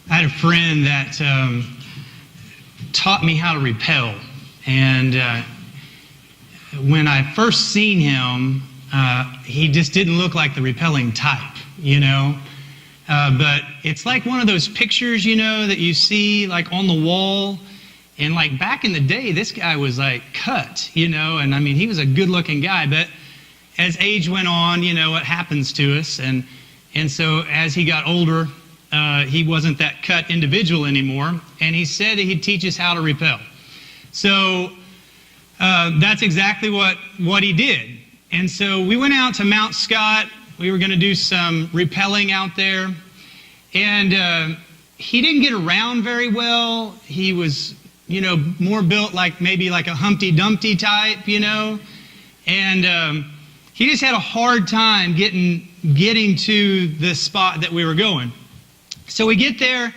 I had a friend that taught me how to rappel, and when I first seen him, he just didn't look like the rappelling type, you know. But it's like one of those pictures, you know, that you see like on the wall. And like back in the day, this guy was like cut, you know, and I mean, he was a good-looking guy. But as age went on, you know, what happens to us, and so as he got older, he wasn't that cut individual anymore, and he said that he'd teach us how to rappel. So that's exactly what he did. And so we went out to Mount Scott. We were going to do some rappelling out there, and he didn't get around very well. He was, you know, more built like maybe like a Humpty Dumpty type, you know, and he just had a hard time getting to the spot that we were going. So we get there.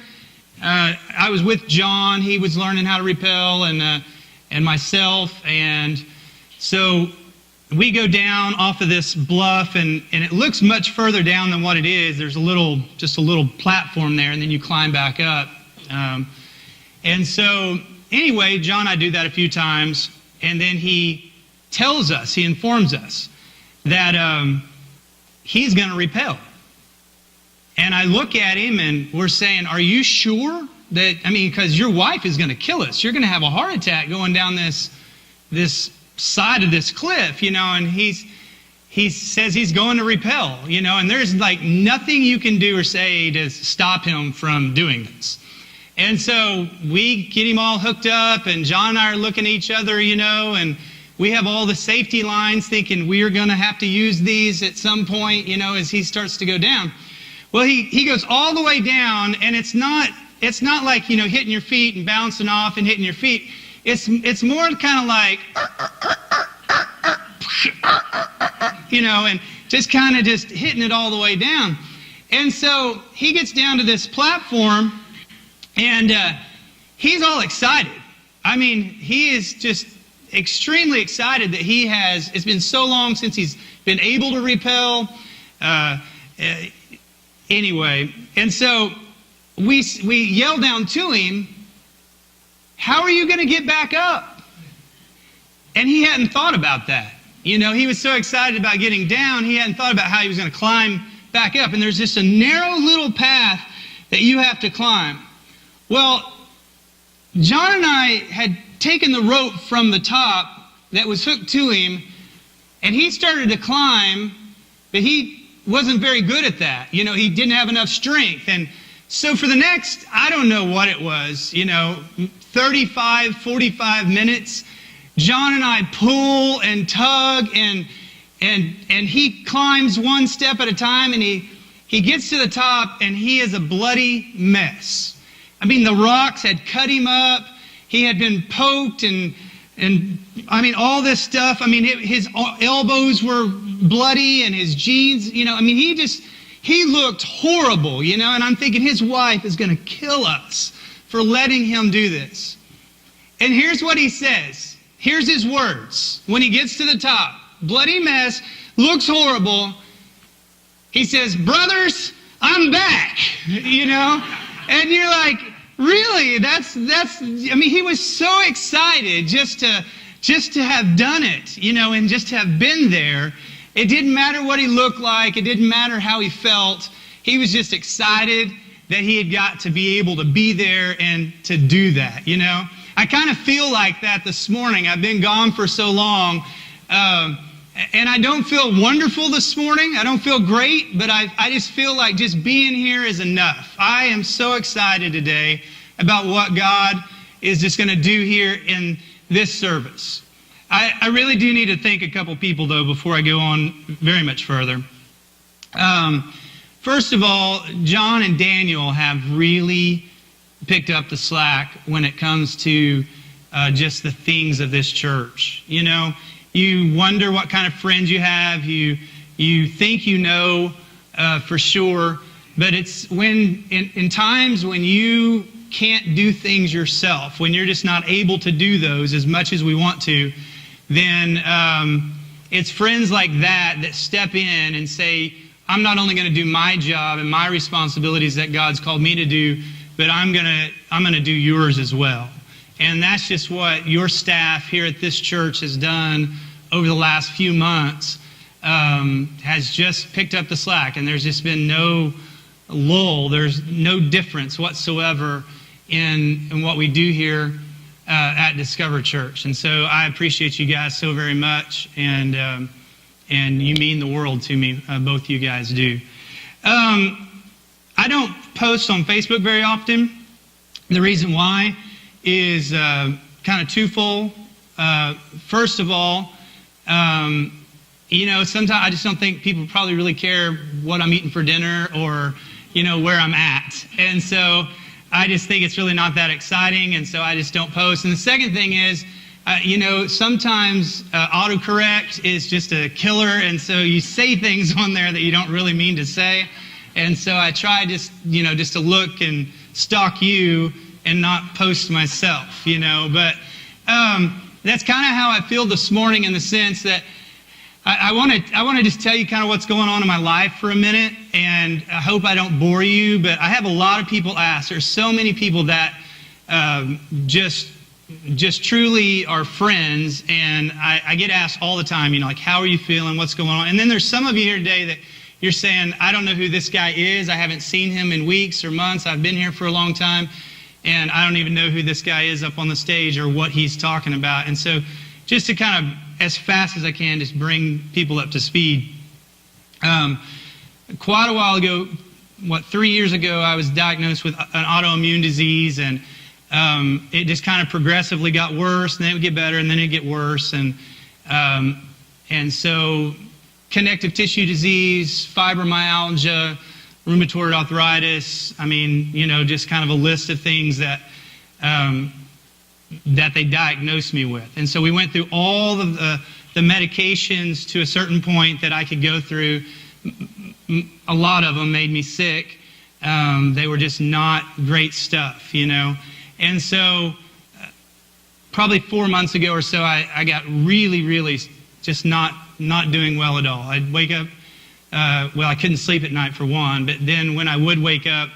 I was with John. He was learning how to rappel, and myself. And so we go down off of this bluff, and it looks much further down than what it is. There's just a little platform there, and then you climb back up. And so anyway, John and I do that a few times, and then he informs us that he's going to rappel. And I look at him and we're saying, are you sure that, I mean, because your wife is going to kill us. You're going to have a heart attack going down this side of this cliff, you know, and he says he's going to rappel, you know, and there's like nothing you can do or say to stop him from doing this. And so we get him all hooked up, and John and I are looking at each other, you know, and we have all the safety lines thinking we're going to have to use these at some point, you know, as he starts to go down. Well, he goes all the way down, and it's not like, you know, hitting your feet and bouncing off and hitting your feet. It's more kind of like, you know, and just kind of just hitting it all the way down. And so he gets down to this platform, and he's all excited. I mean, he is just extremely excited that it's been so long since he's been able to rappel. Anyway, and so we yell down to him, how are you going to get back up? And he hadn't thought about that. You know, he was so excited about getting down, he hadn't thought about how he was going to climb back up. And there's just a narrow little path that you have to climb. Well, John and I had taken the rope from the top that was hooked to him, and he started to climb, but he wasn't very good at that. You know, he didn't have enough strength. And so for the next, I don't know what it was, you know, 35, 45 minutes, John and I pull and tug, and he climbs one step at a time, and he gets to the top, and he is a bloody mess. I mean, the rocks had cut him up. He had been poked, and I mean, all this stuff. I mean, his elbows were bloody, and his jeans, you know, I mean, he looked horrible, you know, and I'm thinking his wife is going to kill us for letting him do this. And here's what he says. Here's his words. When he gets to the top, bloody mess, looks horrible. He says, brothers, I'm back, you know, and you're like, really? That's, I mean, he was so excited just to have done it, you know, and just to have been there. It didn't matter what he looked like. It didn't matter how he felt. He was just excited that he had got to be able to be there and to do that, you know. I kind of feel like that this morning. I've been gone for so long, and I don't feel wonderful this morning. I don't feel great, but I just feel like just being here is enough. I am so excited today about what God is just going to do here in this service. I really do need to thank a couple people, though, before I go on very much further. First of all, John and Daniel have really picked up the slack when it comes to just the things of this church. You know, you wonder what kind of friends you have. You think you know for sure, but it's when in times when you can't do things yourself, when you're just not able to do those as much as we want to, then it's friends like that step in and say, I'm not only going to do my job and my responsibilities that God's called me to do, but I'm gonna do yours as well. And that's just what your staff here at this church has done over the last few months, has just picked up the slack, and there's just been no lull. There's no difference whatsoever in what we do here at Discover Church. And so I appreciate you guys so very much, and you mean the world to me. Both you guys do. I don't post on Facebook very often. The reason why is kind of twofold. First of all, sometimes I just don't think people probably really care what I'm eating for dinner or, where I'm at. And so I just think it's really not that exciting, and so I just don't post. And the second thing is, sometimes autocorrect is just a killer, and so you say things on there that you don't really mean to say. And so I try just to look and stalk you and not post myself, But that's kind of how I feel this morning, in the sense that I want to just tell you kind of what's going on in my life for a minute, and I hope I don't bore you, but I have a lot of people ask. There's so many people that just truly are friends, and I get asked all the time, like, how are you feeling, what's going on? And then there's some of you here today that you're saying, I don't know who this guy is, I haven't seen him in weeks or months, I've been here for a long time, and I don't even know who this guy is up on the stage or what he's talking about. And so just to kind of, as fast as I can, just bring people up to speed. Quite a while ago, 3 years ago, I was diagnosed with an autoimmune disease, and it just kind of progressively got worse, and then it would get better, and then it would get worse. And so connective tissue disease, fibromyalgia, rheumatoid arthritis, just kind of a list of things that they diagnosed me with. And so we went through all of the medications to a certain point that I could go through. A lot of them made me sick. They were just not great stuff, And so probably 4 months ago or so, I got really, really just not doing well at all. I'd wake up, I couldn't sleep at night for one, but then when I would wake up,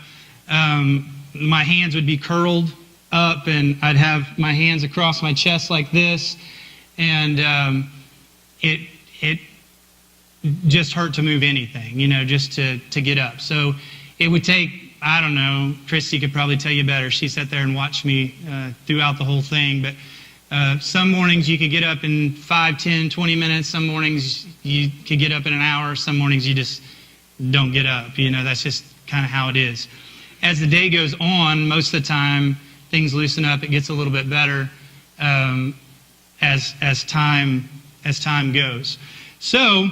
my hands would be curled up, and I'd have my hands across my chest like this, and it just hurt to move anything, just to get up. So it would take, I don't know, Christy could probably tell you better. She sat there and watched me throughout the whole thing, but some mornings you could get up in 5, 10, 20 minutes. Some mornings you could get up in an hour. Some mornings you just don't get up. That's just kind of how it is. As the day goes on, most of the time, things loosen up. It gets a little bit better as time goes. So,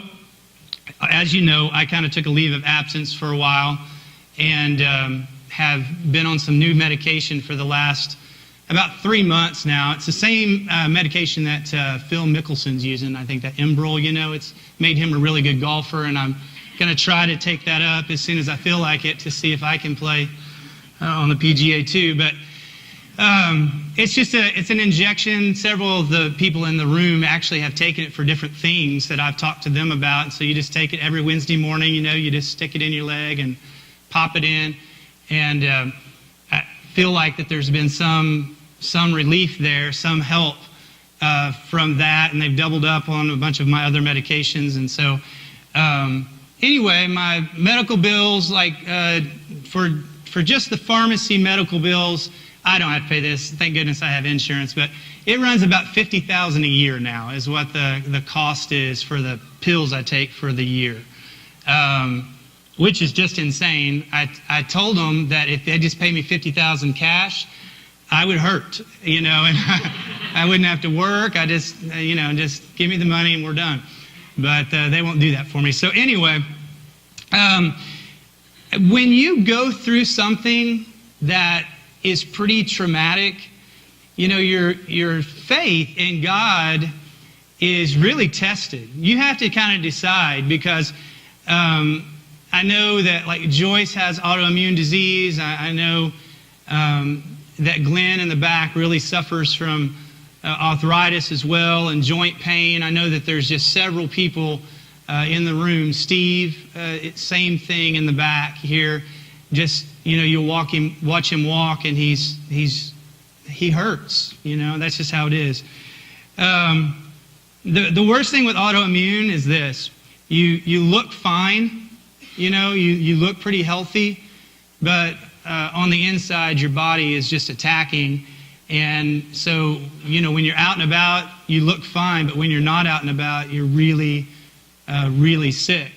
as you know, I kind of took a leave of absence for a while, and have been on some new medication for the last about 3 months now. It's the same medication that Phil Mickelson's using. I think that Enbrel, it's made him a really good golfer, and I'm going to try to take that up as soon as I feel like it to see if I can play on the PGA too. But it's an injection. Several of the people in the room actually have taken it for different things that I've talked to them about. And so you just take it every Wednesday morning. You just stick it in your leg and pop it in, and I feel like that there's been some relief there, some help from that, and they've doubled up on a bunch of my other medications. And so anyway, my medical bills, like for just the pharmacy medical bills, I don't have to pay this. Thank goodness I have insurance, but it runs about $50,000 a year now is what the cost is for the pills I take for the year, which is just insane. I told them that if they just pay me $50,000 cash, I would hurt, and I wouldn't have to work. I just give me the money and we're done. But they won't do that for me. So anyway, when you go through something that is pretty traumatic, your faith in God is really tested. You have to kind of decide, because I know that like Joyce has autoimmune disease. I know that Glenn in the back really suffers from arthritis as well, and joint pain. I know that there's just several people in the room. Steve, same thing in the back here. just, you'll watch him walk, and he hurts. That's just how it is. The worst thing with autoimmune is this: you look fine, you look pretty healthy, but on the inside, your body is just attacking. And so, when you're out and about, you look fine, but when you're not out and about, you're really, really sick.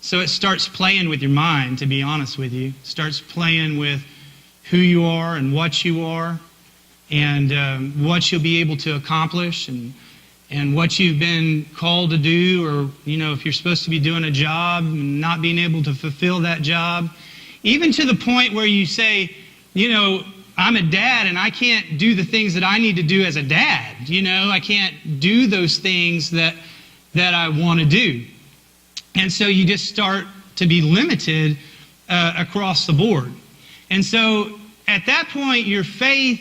So it starts playing with your mind, to be honest with you. It starts playing with who you are and what you are, and what you'll be able to accomplish, and what you've been called to do, or, if you're supposed to be doing a job and not being able to fulfill that job. Even to the point where you say, I'm a dad and I can't do the things that I need to do as a dad. I can't do those things that I want to do. And so you just start to be limited across the board. And so at that point, your faith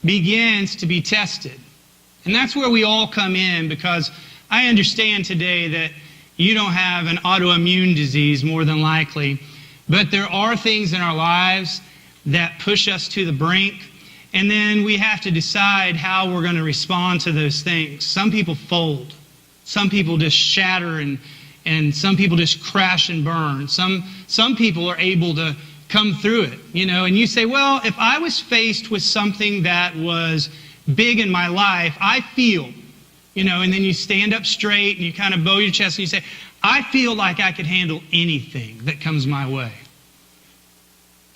begins to be tested. And that's where we all come in, because I understand today that you don't have an autoimmune disease, more than likely, but there are things in our lives that push us to the brink, and then we have to decide how we're going to respond to those things. Some people fold. Some people just shatter, and some people just crash and burn. Some people are able to come through it, and you say, well, if I was faced with something that was big in my life, I feel, and then you stand up straight and you kind of bow your chest and you say, I feel like I could handle anything that comes my way.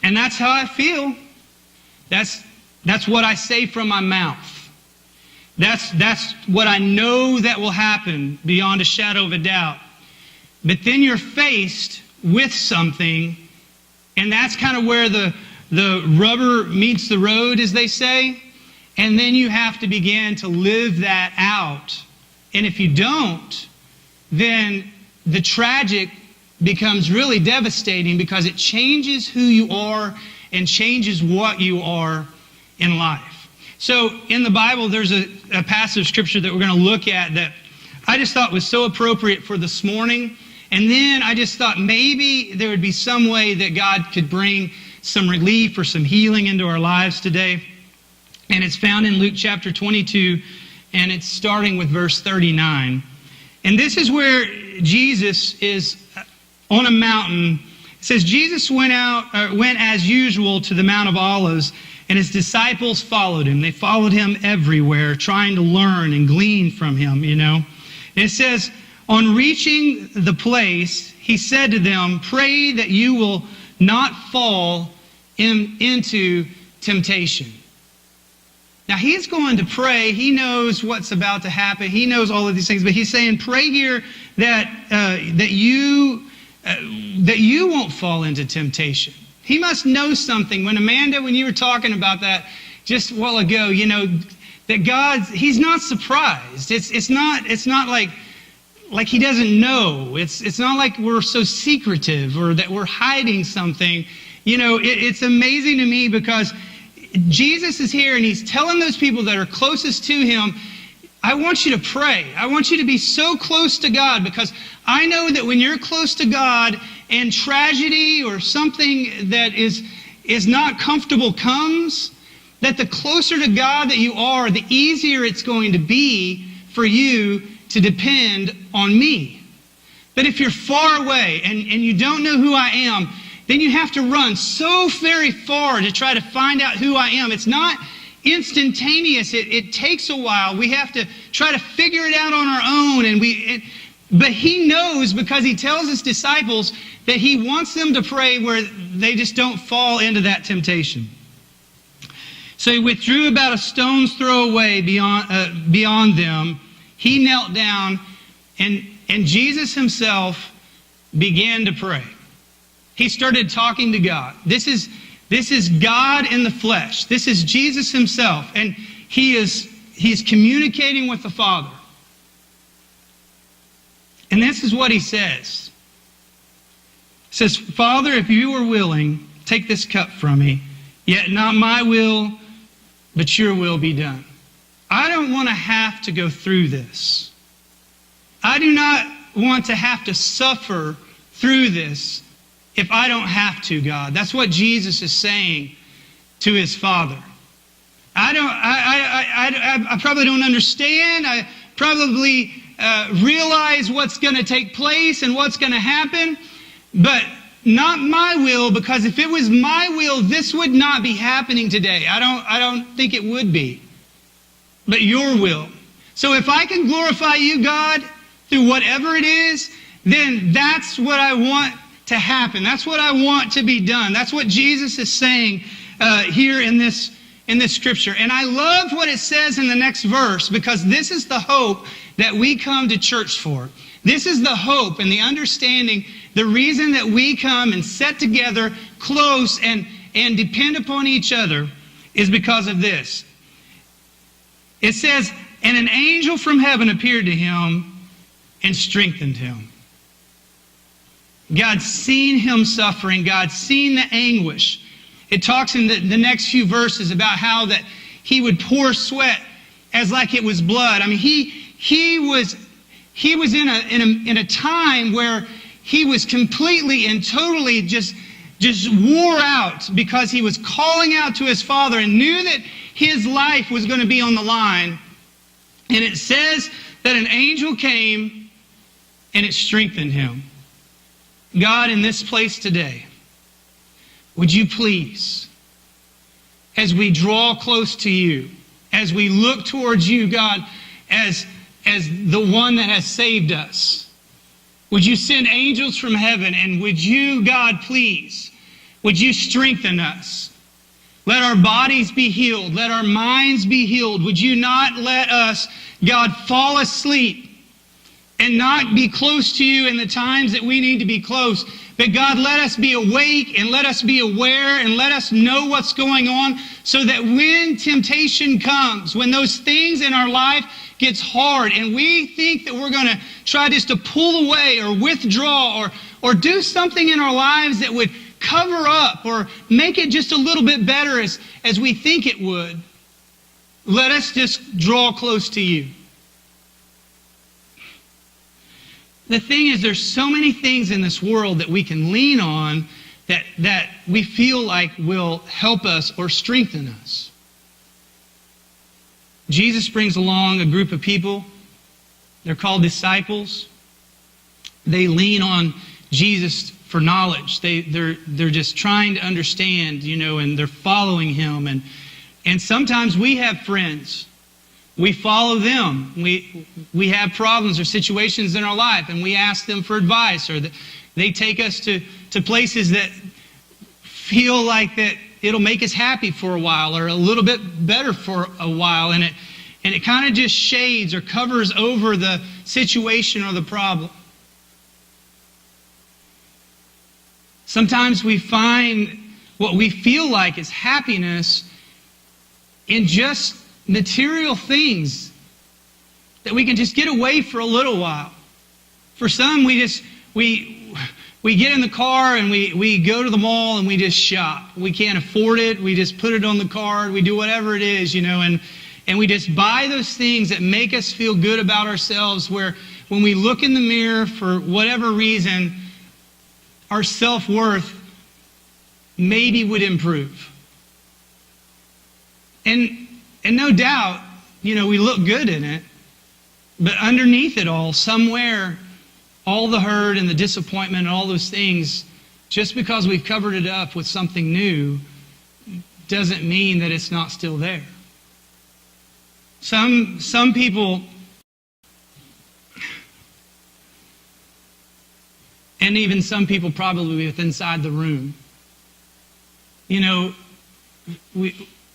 And that's how I feel. That's what I say from my mouth. That's what I know that will happen beyond a shadow of a doubt. But then you're faced with something, and that's kind of where the rubber meets the road, as they say. And then you have to begin to live that out. And if you don't, then the tragic becomes really devastating, because it changes who you are and changes what you are in life. So in the Bible, there's a passage of Scripture that we're going to look at that I just thought was so appropriate for this morning. And then I just thought maybe there would be some way that God could bring some relief or some healing into our lives today. And it's found in Luke chapter 22, and it's starting with verse 39. And this is where Jesus is on a mountain. It says, Jesus went as usual to the Mount of Olives, and his disciples followed him. They followed him everywhere, trying to learn and glean from him, And it says, on reaching the place, he said to them, pray that you will not fall into temptation. Now, he's going to pray. He knows what's about to happen. He knows all of these things. But he's saying, pray here that you won't fall into temptation. He must know something. When you were talking about that just a while ago, that God, he's not surprised. It's not like he doesn't know. It's not like we're so secretive or that we're hiding something. It's amazing to me, because Jesus is here and he's telling those people that are closest to him, I want you to pray. I want you to be so close to God, because I know that when you're close to God and tragedy or something that is not comfortable comes, that the closer to God that you are, the easier it's going to be for you to depend on me. But if you're far away and you don't know who I am, then you have to run so very far to try to find out who I am. It's not instantaneous. It takes a while. We have to try to figure it out on our own. But he knows, because he tells his disciples that he wants them to pray where they just don't fall into that temptation. So he withdrew about a stone's throw away beyond them. He knelt down, and Jesus himself began to pray. He started talking to God. This is God in the flesh. This is Jesus himself, and he's communicating with the Father. And this is what he says. He says, Father, if you are willing, take this cup from me, yet not my will, but your will be done. I don't want to have to go through this. I do not want to have to suffer through this. if I don't have to, God? That's what Jesus is saying to his Father. I probably don't understand. I probably realize what's going to take place and what's going to happen, but not my will, because if it was my will, this would not be happening today. I don't think it would be, but your will. So if I can glorify you, God, through whatever it is, then that's what I want to happen. That's what I want to be done. That's what Jesus is saying here in this scripture. And I love what it says in the next verse, because this is the hope that we come to church for. This is the hope and the understanding, the reason that we come and sit together close and depend upon each other is because of this. It says, and an angel from heaven appeared to him and strengthened him. God's seen him suffering. God's seen the anguish. It talks in the next few verses about how that he would pour sweat as like it was blood. I mean, he was in a time where he was completely and totally just wore out, because he was calling out to his Father and knew that his life was going to be on the line. And it says that an angel came and it strengthened him. God, in this place today, would you please, as we draw close to you, as we look towards you, God, as the one that has saved us, would you send angels from heaven, and would you, God, please, would you strengthen us? Let our bodies be healed. Let our minds be healed. Would you not let us, God, fall asleep and not be close to you in the times that we need to be close. But God, let us be awake and let us be aware and let us know what's going on, so that when temptation comes, when those things in our life gets hard and we think that we're going to try just to pull away or withdraw or do something in our lives that would cover up or make it just a little bit better as we think it would, let us just draw close to you. The thing is, there's so many things in this world that we can lean on that we feel like will help us or strengthen us. Jesus brings along a group of people. They're called disciples. They lean on Jesus for knowledge. They're just trying to understand, and they're following him. And sometimes we have friends. We follow them. We have problems or situations in our life, and we ask them for advice, or they take us to places that feel like that it'll make us happy for a while or a little bit better for a while, and it kind of just shades or covers over the situation or the problem. Sometimes we find what we feel like is happiness in just material things that we can just get away for a little while. For some, we get in the car and we go to the mall and we just shop. We can't afford it. We just put it on the card. We do whatever it is, and we just buy those things that make us feel good about ourselves, where when we look in the mirror for whatever reason, our self-worth maybe would improve. And no doubt, we look good in it, but underneath it all, somewhere, all the hurt and the disappointment and all those things, just because we've covered it up with something new, doesn't mean that it's not still there. Some people, and even some people probably within inside the room,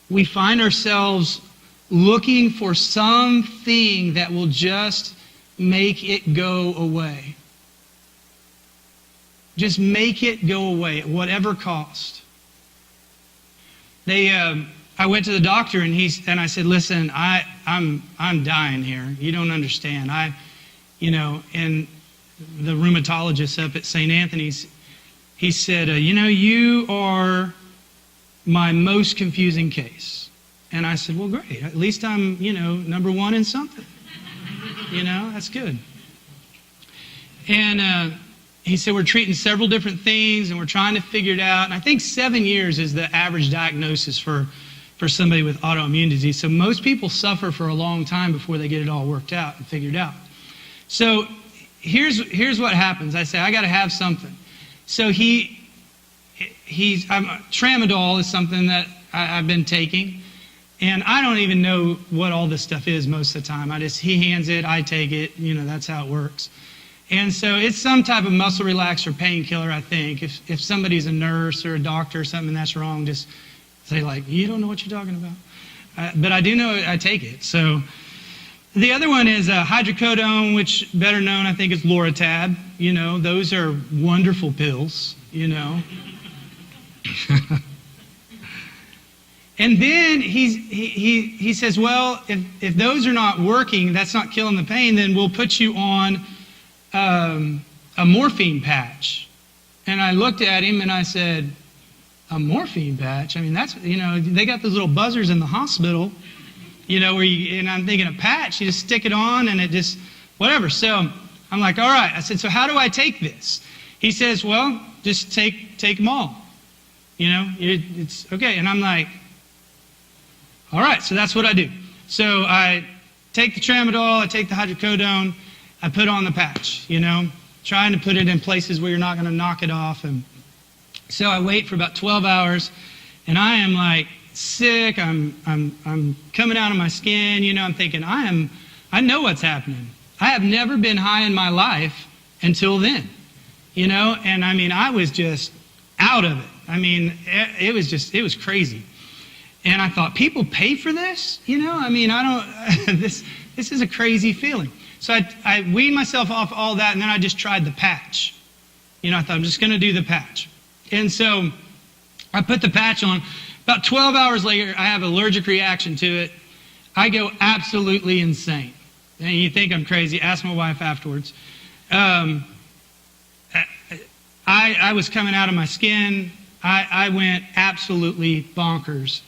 we find ourselves looking for something that will just make it go away. Just make it go away at whatever cost. I went to the doctor and I said, "Listen, I'm dying here. You don't understand. And the rheumatologist up at St. Anthony's, he said, you are my most confusing case." And I said, "Well, great. At least I'm, number one in something. That's good." And he said, we're treating several different things and we're trying to figure it out. And I think 7 years is the average diagnosis for somebody with autoimmune disease. So most people suffer for a long time before they get it all worked out and figured out. So here's what happens. I say, I got to have something. So tramadol is something that I've been taking. And I don't even know what all this stuff is most of the time. He hands it, I take it, that's how it works. And so it's some type of muscle relaxer painkiller, I think. If somebody's a nurse or a doctor or something that's wrong, just say you don't know what you're talking about. But I do know I take it. So the other one is hydrocodone, which better known, I think, is Loratab. Those are wonderful pills, And then he says, well, if those are not working, that's not killing the pain, then we'll put you on a morphine patch. And I looked at him and I said, a morphine patch? I mean, that's, they got those little buzzers in the hospital, and I'm thinking a patch, you just stick it on and it just, whatever. So I'm like, all right. I said, so how do I take this? He says, well, just take them all. It's okay. And I'm like, all right, so that's what I do. So I take the tramadol, I take the hydrocodone, I put on the patch, trying to put it in places where you're not going to knock it off. And so I wait for about 12 hours, and I am sick. I'm coming out of my skin. I'm thinking I know what's happening. I have never been high in my life until then, And I mean, I was just out of it. I mean, it was crazy. And I thought, people pay for this? I mean, I don't, this is a crazy feeling. So I weaned myself off all that, and then I just tried the patch. I thought, I'm just going to do the patch. And so I put the patch on. About 12 hours later, I have an allergic reaction to it. I go absolutely insane. And you think I'm crazy, ask my wife afterwards. I was coming out of my skin. I went absolutely bonkers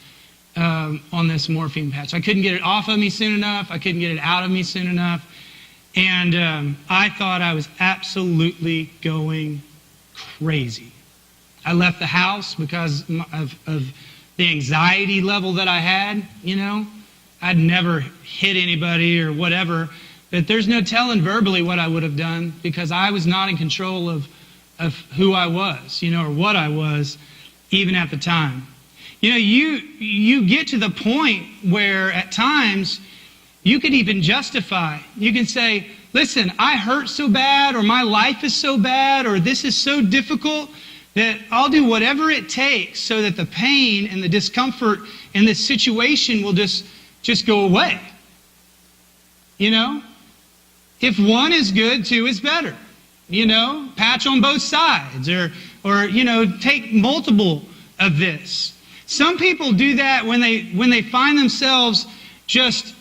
on this morphine patch. I couldn't get it off of me soon enough. I couldn't get it out of me soon enough. And I thought I was absolutely going crazy. I left the house because of the anxiety level that I had, I'd never hit anybody or whatever, but there's no telling verbally what I would have done because I was not in control of who I was, or what I was, even at the time. You get to the point where at times you could even justify. You can say, listen, I hurt so bad, or my life is so bad, or this is so difficult that I'll do whatever it takes so that the pain and the discomfort in this situation will just go away. If one is good, two is better. Patch on both sides, or take multiple of this. Some people do that when they find themselves just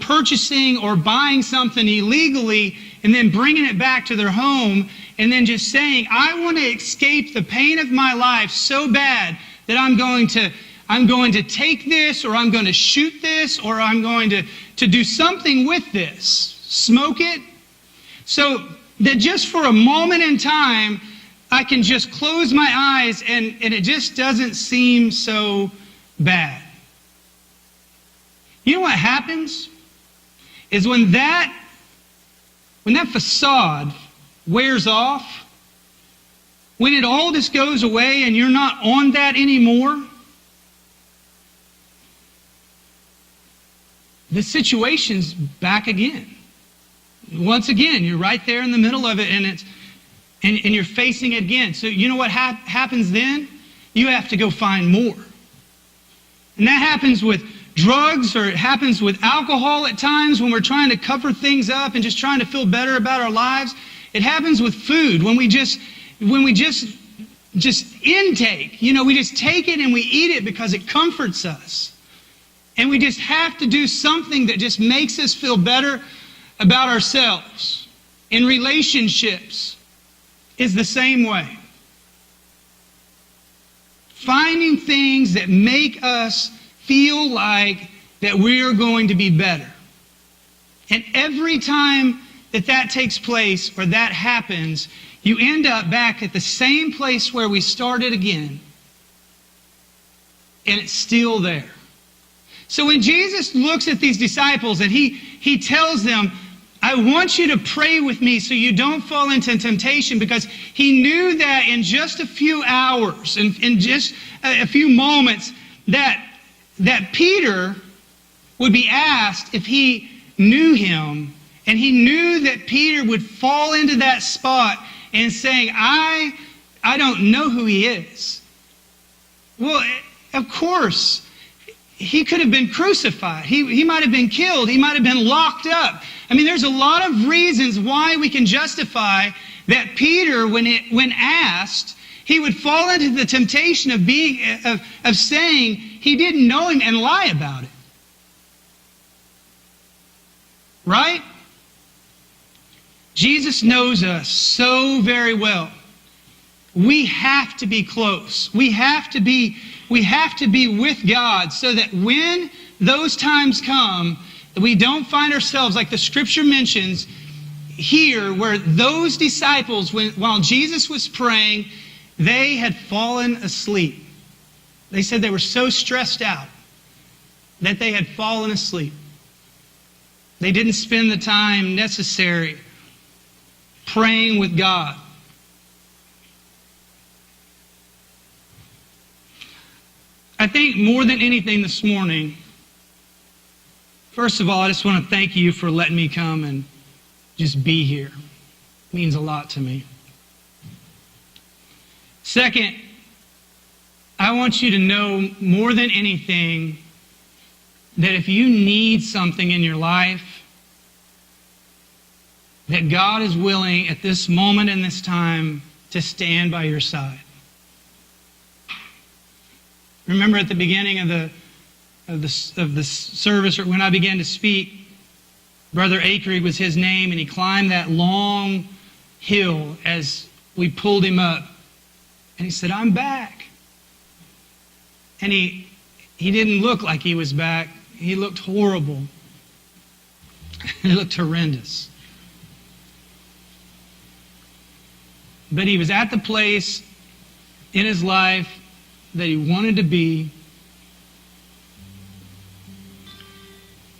purchasing or buying something illegally and then bringing it back to their home and then just saying, I want to escape the pain of my life so bad that I'm going to take this, or I'm going to shoot this, or I'm going to do something with this. Smoke it. So that just for a moment in time, I can just close my eyes and it just doesn't seem so bad. You know what happens? Is when that facade wears off, when it all just goes away and you're not on that anymore, the situation's back again. Once again, you're right there in the middle of it, and you're facing it again. So you know what happens then? You have to go find more. And that happens with drugs, or it happens with alcohol at times when we're trying to cover things up and just trying to feel better about our lives. It happens with food when we just intake. We just take it and we eat it because it comforts us. And we just have to do something that just makes us feel better about ourselves. In relationships is the same way. Finding things that make us feel like that we're going to be better. And every time that takes place or that happens, you end up back at the same place where we started again. And it's still there. So when Jesus looks at these disciples and he tells them, I want you to pray with me so you don't fall into temptation, because he knew that in just a few hours, in just a few moments, that Peter would be asked if he knew him, and he knew that Peter would fall into that spot and saying, I don't know who he is. Well, of course, he could have been crucified. He might have been killed. He might have been locked up. I mean, there's a lot of reasons why we can justify that Peter, when asked, he would fall into the temptation of saying he didn't know him and lie about it. Right? Jesus knows us so very well. We have to be close. We have to be with God so that when those times come, we don't find ourselves like the Scripture mentions here, where those disciples, while Jesus was praying, they had fallen asleep. They said they were so stressed out that they had fallen asleep. They didn't spend the time necessary praying with God. I think more than anything this morning, first of all, I just want to thank you for letting me come and just be here. It means a lot to me. Second, I want you to know more than anything that if you need something in your life, that God is willing at this moment in this time to stand by your side. Remember at the beginning of the service, or when I began to speak, Brother Akery was his name, and he climbed that long hill as we pulled him up. And he said, I'm back. And he didn't look like he was back. He looked horrible. He looked horrendous. But he was at the place in his life that he wanted to be.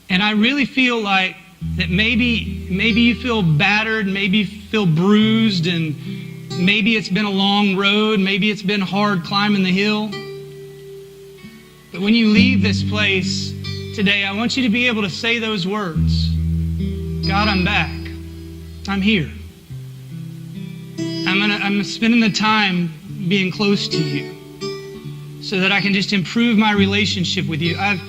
And I really feel like that maybe you feel battered, maybe you feel bruised, and maybe it's been a long road, maybe it's been hard climbing the hill. But when you leave this place today, I want you to be able to say those words. God, I'm back. I'm here. I'm spending the time being close to you so that I can just improve my relationship with you. I've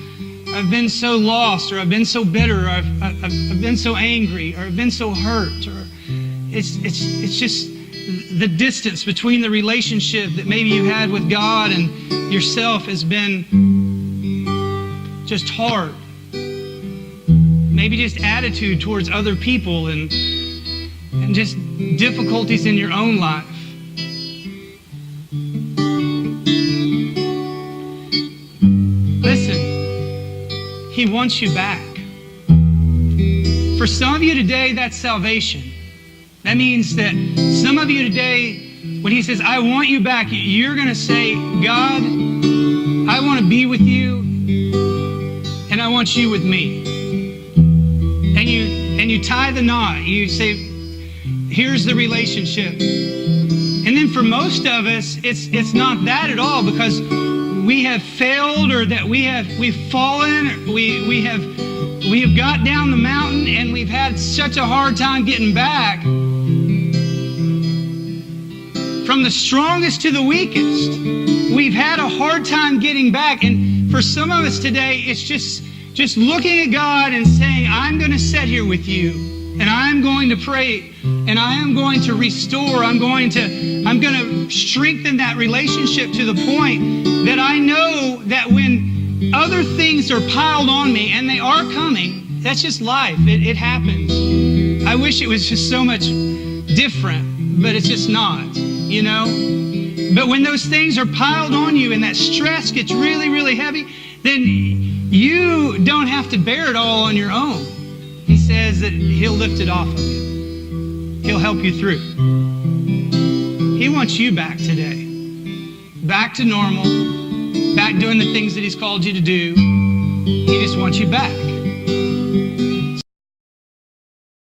been so lost, or I've been so bitter, or I've been so angry, or I've been so hurt, or it's just the distance between the relationship that maybe you had with God and yourself has been just hard. Maybe just attitude towards other people and just difficulties in your own life. Listen, He wants you back. For some of you today, that's salvation. That means that some of you today, when He says, I want you back, you're going to say, God, I want to be with you, and I want you with me. And you tie the knot. You say, here's the relationship. And then for most of us, it's not that at all, because we have failed, or that we've fallen, or we have got down the mountain and we've had such a hard time getting back. From the strongest to the weakest, we've had a hard time getting back. And for some of us today, it's just looking at God and saying, I'm going to sit here with you, and I'm going to pray, and I am going to restore. I'm going to strengthen that relationship to the point that I know that when other things are piled on me, and they are coming, that's just life. It happens. I wish it was just so much different, but it's just not, you know? But when those things are piled on you and that stress gets really, really heavy, then you don't have to bear it all on your own. He says that He'll lift it off of you. He'll help you through. He wants you back today. Back to normal. Back doing the things that He's called you to do. He just wants you back.